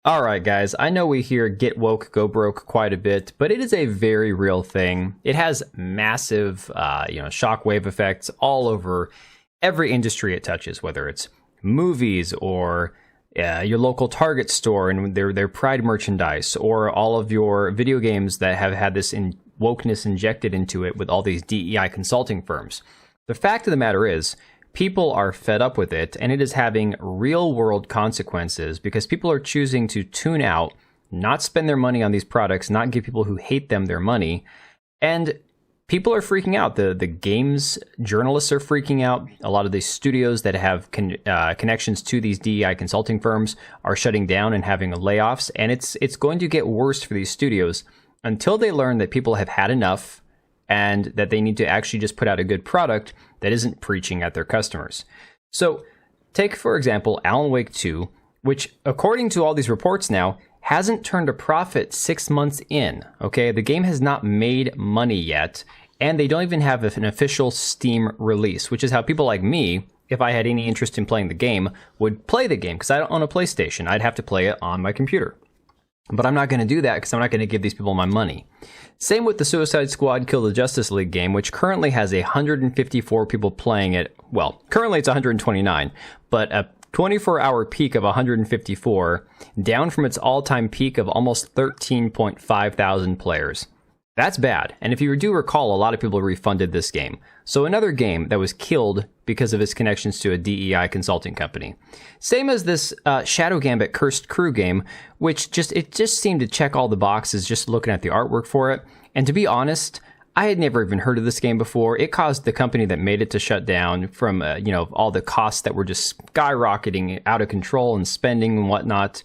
All right, guys, I know we hear get woke, go broke quite a bit, but it is a very real thing. It has massive, shockwave effects all over every industry it touches, whether it's movies or your local Target store and their Pride merchandise, or all of your video games that have had this wokeness injected into it with all these DEI consulting firms. The fact of the matter is, people are fed up with it, and it is having real-world consequences because people are choosing to tune out, not spend their money on these products, not give people who hate them their money, and people are freaking out. The games journalists are freaking out. A lot of these studios that have connections to these DEI consulting firms are shutting down and having layoffs, and it's going to get worse for these studios until they learn that people have had enough and that they need to actually just put out a good product that isn't preaching at their customers. So take, for example, Alan Wake 2, which, according to all these reports now, hasn't turned a profit 6 months in, okay? The game has not made money yet, and they don't even have an official Steam release, which is how people like me, if I had any interest in playing the game, would play the game, because I don't own a PlayStation. I'd have to play it on my computer. But I'm not going to do that because I'm not going to give these people my money. Same with the Suicide Squad Kill the Justice League game, which currently has 154 people playing it. Well, currently it's 129, but a 24-hour peak of 154, down from its all-time peak of almost 13.5 thousand players. That's bad, and if you do recall, a lot of people refunded this game. So another game that was killed because of its connections to a DEI consulting company. Same as this Shadow Gambit Cursed Crew game, which just seemed to check all the boxes just looking at the artwork for it. And to be honest, I had never even heard of this game before. It caused the company that made it to shut down from all the costs that were just skyrocketing out of control and spending and whatnot.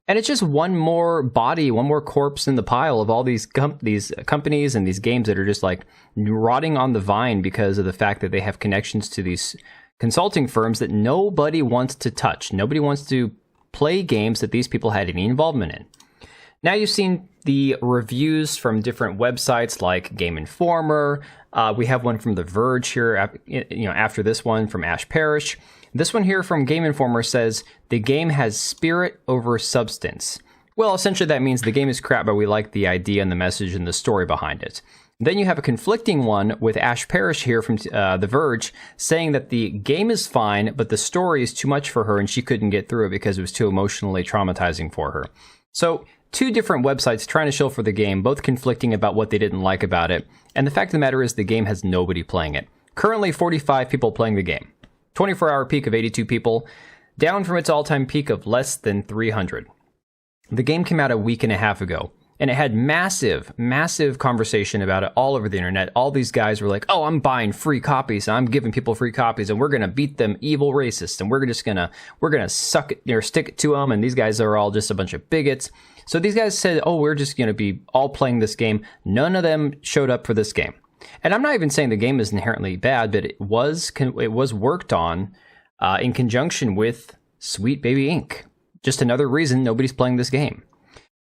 And it's just one more body, one more corpse in the pile of all these companies and these games that are just like rotting on the vine because of the fact that they have connections to these consulting firms that nobody wants to touch. Nobody wants to play games that these people had any involvement in. Now you've seen the reviews from different websites like Game Informer. We have one from The Verge here, after this one from Ash Parrish. This one here from Game Informer says, the game has spirit over substance. Well, essentially that means the game is crap, but we like the idea and the message and the story behind it. Then you have a conflicting one with Ash Parrish here from The Verge saying that the game is fine, but the story is too much for her and she couldn't get through it because it was too emotionally traumatizing for her. So, two different websites trying to show for the game, both conflicting about what they didn't like about it. And the fact of the matter is the game has nobody playing it. Currently 45 people playing the game. 24-hour peak of 82 people, down from its all-time peak of less than 300. The game came out a week and a half ago, and it had massive conversation about it all over the internet. All these guys were like, oh, I'm buying free copies, and I'm giving people free copies, and we're going to beat them evil racists, and we're going to suck it or stick it to them, and these guys are all just a bunch of bigots. So these guys said, oh, we're just going to be all playing this game. None of them showed up for this game. And I'm not even saying the game is inherently bad, but it was worked on in conjunction with Sweet Baby Inc. Just another reason nobody's playing this game.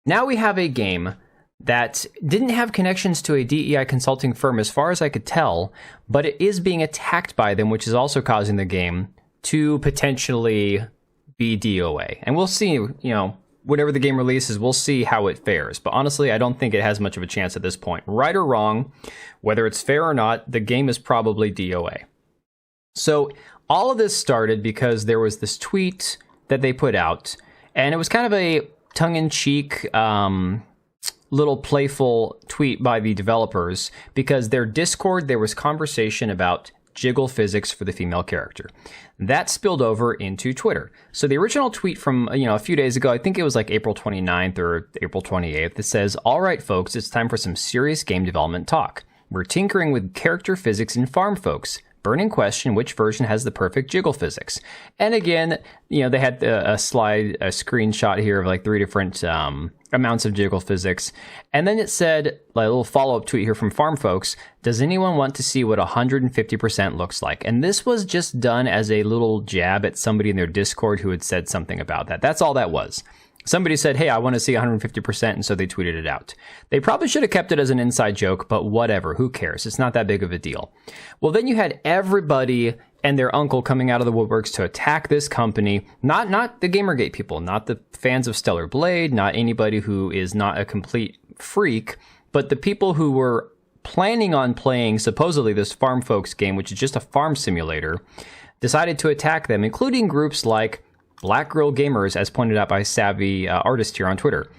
Now we have a game that didn't have connections to a DEI consulting firm as far as I could tell, but it is being attacked by them, which is also causing the game to potentially be DOA. And we'll see, whenever the game releases, we'll see how it fares. But honestly, I don't think it has much of a chance at this point. Right or wrong, whether it's fair or not, the game is probably DOA. So all of this started because there was this tweet that they put out, and it was kind of a tongue-in-cheek, little playful tweet by the developers, because their Discord, there was conversation about jiggle physics for the female character. That spilled over into Twitter. So the original tweet from, a few days ago, I think it was like April 29th or April 28th, it says, all right, folks, it's time for some serious game development talk. We're tinkering with character physics in Farm Folks. Burning question, which version has the perfect jiggle physics? And again, they had a screenshot here of like 3 different amounts of jiggle physics. And then it said, like a little follow-up tweet here from Farm Folks, does anyone want to see what 150% looks like? And this was just done as a little jab at somebody in their Discord who had said something about that. That's all that was. Somebody said, hey, I want to see 150%, and so they tweeted it out. They probably should have kept it as an inside joke, but whatever, who cares? It's not that big of a deal. Well, then you had everybody and their uncle coming out of the woodworks to attack this company. Not the Gamergate people, not the fans of Stellar Blade, not anybody who is not a complete freak, but the people who were planning on playing supposedly this Farm Folks game, which is just a farm simulator, decided to attack them, including groups like Black Girl Gamers, as pointed out by Savvy Artist here on Twitter.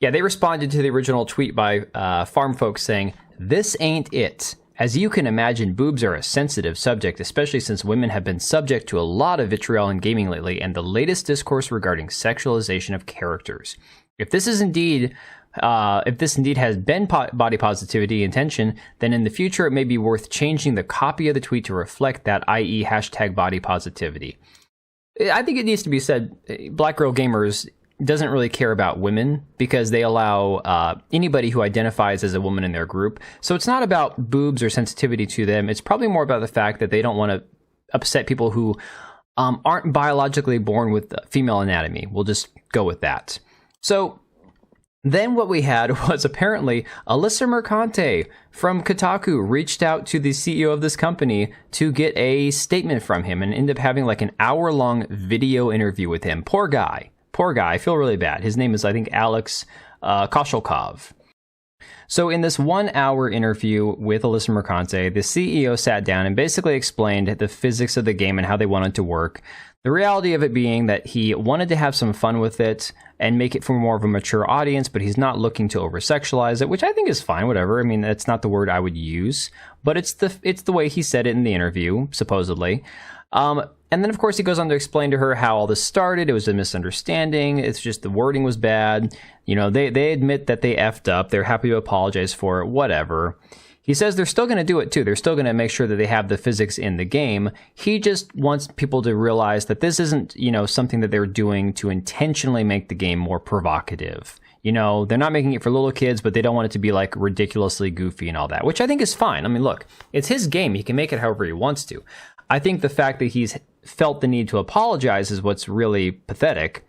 Yeah, they responded to the original tweet by Farm Folks saying, "This ain't it. As you can imagine, boobs are a sensitive subject, especially since women have been subject to a lot of vitriol in gaming lately and the latest discourse regarding sexualization of characters. If this indeed has been body positivity intention, then in the future it may be worth changing the copy of the tweet to reflect that, i.e. hashtag body positivity." I think it needs to be said, Black Girl Gamers doesn't really care about women because they allow anybody who identifies as a woman in their group. So it's not about boobs or sensitivity to them. It's probably more about the fact that they don't want to upset people who aren't biologically born with female anatomy. We'll just go with that. So then what we had was apparently Alyssa Mercante from Kotaku reached out to the CEO of this company to get a statement from him and ended up having like an hour-long video interview with him. Poor guy. I feel really bad. His name is, I think, Alex Koshelkov. So in this 1 hour interview with Alyssa Mercante, the CEO sat down and basically explained the physics of the game and how they wanted to work. The reality of it being that he wanted to have some fun with it and make it for more of a mature audience, but he's not looking to over-sexualize it, which I think is fine, whatever. I mean, that's not the word I would use, but it's the way he said it in the interview, supposedly. And then, of course, he goes on to explain to her how all this started. It was a misunderstanding. It's just the wording was bad. You know, they admit that they effed up. They're happy to apologize for it, whatever. He says they're still going to do it, too. They're still going to make sure that they have the physics in the game. He just wants people to realize that this isn't, you know, something that they're doing to intentionally make the game more provocative. You know, they're not making it for little kids, but they don't want it to be, like, ridiculously goofy and all that, which I think is fine. I mean, look, it's his game. He can make it however he wants to. I think the fact that he's felt the need to apologize is what's really pathetic.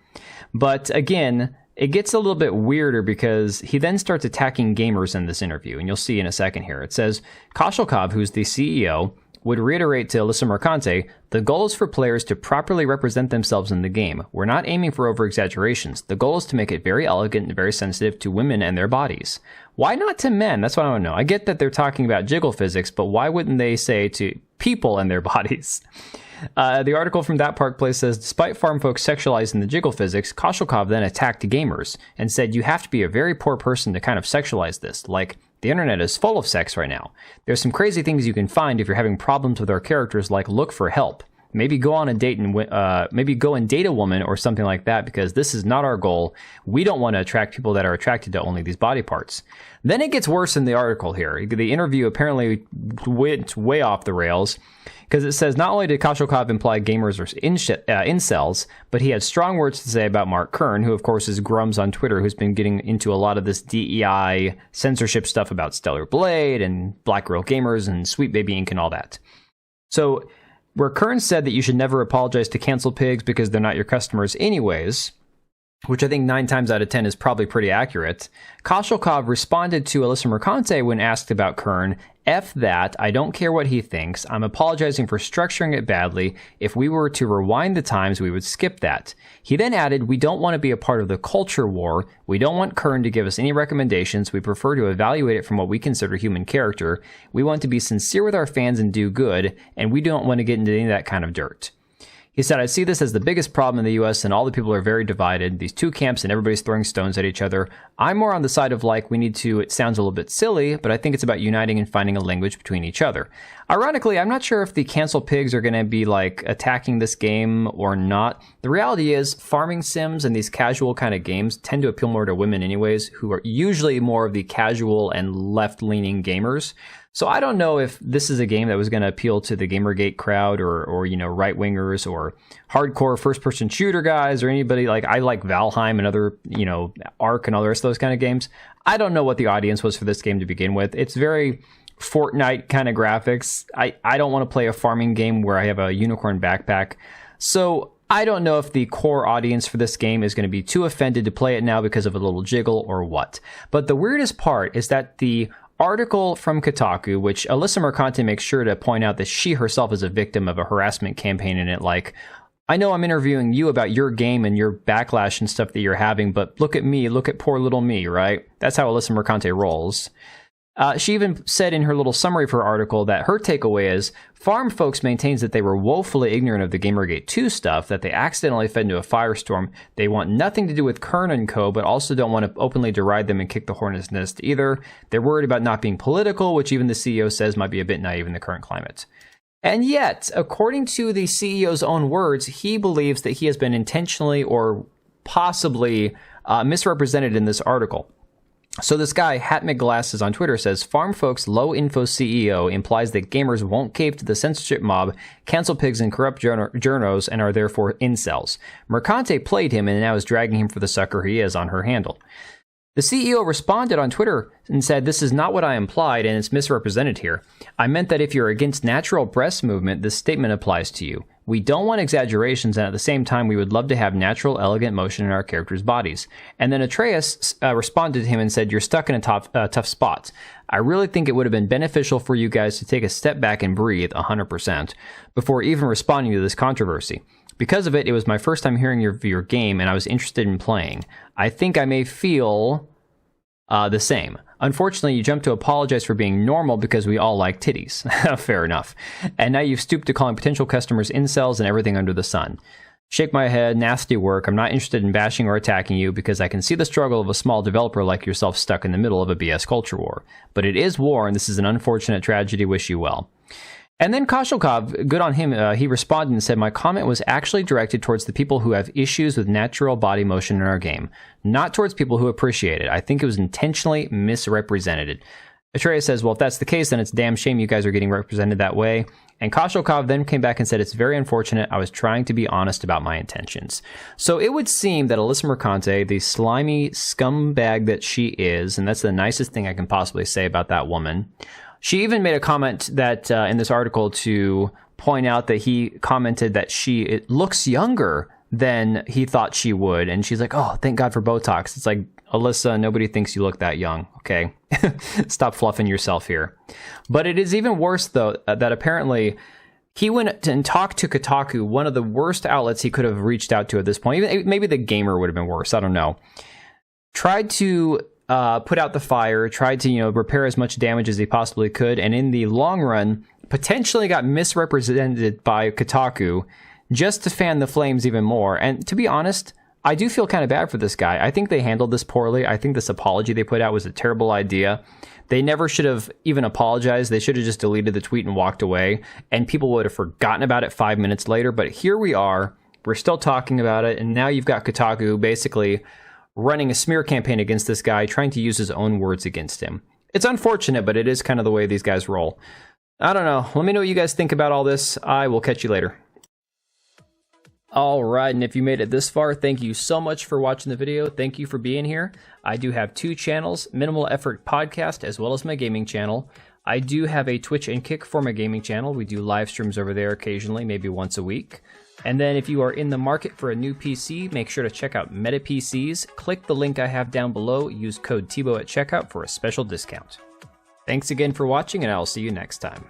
But again, it gets a little bit weirder because he then starts attacking gamers in this interview, and you'll see in a second here. It says, Koshelkov, who's the CEO, would reiterate to Alyssa Mercante, "The goal is for players to properly represent themselves in the game. We're not aiming for over-exaggerations. The goal is to make it very elegant and very sensitive to women and their bodies." Why not to men? That's what I want to know. I get that they're talking about jiggle physics, but why wouldn't they say to people and their bodies? The article from That Park Place says, despite farm folks sexualizing the jiggle physics, Koshelkov then attacked gamers and said, "You have to be a very poor person to kind of sexualize this. Like, the internet is full of sex right now. There's some crazy things you can find if you're having problems with our characters, like look for help. Maybe go on a date and maybe go and date a woman or something like that, because this is not our goal. We don't want to attract people that are attracted to only these body parts." Then it gets worse in the article here. The interview apparently went way off the rails, because it says not only did Koshelkov imply gamers are incels, but he had strong words to say about Mark Kern, who of course is grummz on Twitter, who's been getting into a lot of this DEI censorship stuff about Stellar Blade and Black Girl Gamers and Sweet Baby Inc. and all that. So where Kern said that you should never apologize to cancel pigs because they're not your customers anyways, which I think 9 times out of 10 is probably pretty accurate, Koshelkov responded to Alyssa Mercante when asked about Kern, "F that, I don't care what he thinks. I'm apologizing for structuring it badly. If we were to rewind the times, we would skip that." He then added, "We don't want to be a part of the culture war. We don't want Kern to give us any recommendations. We prefer to evaluate it from what we consider human character. We want to be sincere with our fans and do good, and we don't want to get into any of that kind of dirt." He said, "I see this as the biggest problem in the US, and all the people are very divided, these two camps, and everybody's throwing stones at each other. I'm more on the side of like, we need to, it sounds a little bit silly, but I think it's about uniting and finding a language between each other." Ironically, I'm not sure if the cancel pigs are going to be like attacking this game or not. The reality is farming sims and these casual kind of games tend to appeal more to women anyways, who are usually more of the casual and left-leaning gamers. So I don't know if this is a game that was going to appeal to the Gamergate crowd or you know, right-wingers or hardcore first-person shooter guys or anybody like, I like Valheim and other, you know, Ark and all the rest of those kind of games. I don't know what the audience was for this game to begin with. It's very Fortnite kind of graphics. I don't want to play a farming game where I have a unicorn backpack. So I don't know if the core audience for this game is going to be too offended to play it now because of a little jiggle or what. But the weirdest part is that the article from Kotaku, which Alyssa Mercante makes sure to point out that she herself is a victim of a harassment campaign in it, like, I know I'm interviewing you about your game and your backlash and stuff that you're having, but look at me, look at poor little me, right? That's how Alyssa Mercante rolls. She even said in her little summary of her article that her takeaway is, Farm Folks maintains that they were woefully ignorant of the Gamergate 2 stuff, that they accidentally fed into a firestorm. They want nothing to do with Kern and co, but also don't want to openly deride them and kick the hornet's nest either. They're worried about not being political, which even the CEO says might be a bit naive in the current climate. And yet, according to the CEO's own words, he believes that he has been intentionally or possibly misrepresented in this article. So this guy, Hat McGlasses on Twitter, says, Farm Folks' low-info CEO implies that gamers won't cave to the censorship mob, cancel pigs and corrupt journos, and are therefore incels. Mercante played him and now is dragging him for the sucker he is on her handle. The CEO responded on Twitter and said, this is not what I implied and it's misrepresented here. I meant that if you're against natural breast movement, this statement applies to you. We don't want exaggerations, and at the same time, we would love to have natural, elegant motion in our characters' bodies. And then Atreus responded to him and said, you're stuck in a tough spot. I really think it would have been beneficial for you guys to take a step back and breathe 100% before even responding to this controversy. Because of it, it was my first time hearing your game, and I was interested in playing. I think I may feel the same. Unfortunately, you jumped to apologize for being normal because we all like titties. Fair enough. And now you've stooped to calling potential customers incels and everything under the sun. Shake my head, nasty work. I'm not interested in bashing or attacking you because I can see the struggle of a small developer like yourself stuck in the middle of a BS culture war. But it is war, and this is an unfortunate tragedy. Wish you well. And then Koshilkov, good on him, he responded and said, my comment was actually directed towards the people who have issues with natural body motion in our game, not towards people who appreciate it. I think it was intentionally misrepresented. Atreus says, well, if that's the case, then it's a damn shame you guys are getting represented that way. And Koshilkov then came back and said, it's very unfortunate. I was trying to be honest about my intentions. So it would seem that Alyssa Mercante, the slimy scumbag that she is, and that's the nicest thing I can possibly say about that woman, she even made a comment that in this article to point out that he commented that she looks younger than he thought she would. And she's like, oh, thank God for Botox. It's like, Alyssa, nobody thinks you look that young, okay? Stop fluffing yourself here. But it is even worse, though, that apparently he went and talked to Kotaku, one of the worst outlets he could have reached out to at this point. Even, maybe the Gamer would have been worse, I don't know. Tried to put out the fire, tried to, repair as much damage as he possibly could, and in the long run, potentially got misrepresented by Kotaku just to fan the flames even more. And to be honest, I do feel kind of bad for this guy. I think they handled this poorly. I think this apology they put out was a terrible idea. They never should have even apologized. They should have just deleted the tweet and walked away, and people would have forgotten about it 5 minutes later. But here we are. We're still talking about it, and now you've got Kotaku basically running a smear campaign against this guy, trying to use his own words against him. It's unfortunate, but it is kind of the way these guys roll. I don't know. Let me know what you guys think about all this. I will catch you later. All right, and if you made it this far, thank you so much for watching the video. Thank you for being here. I do have 2 channels, Minimal Effort Podcast, as well as my gaming channel. I do have a Twitch and Kick for my gaming channel. We do live streams over there occasionally, maybe once a week. And then if you are in the market for a new PC, make sure to check out Meta PCs. Click the link I have down below. Use code TBO at checkout for a special discount. Thanks again for watching, and I'll see you next time.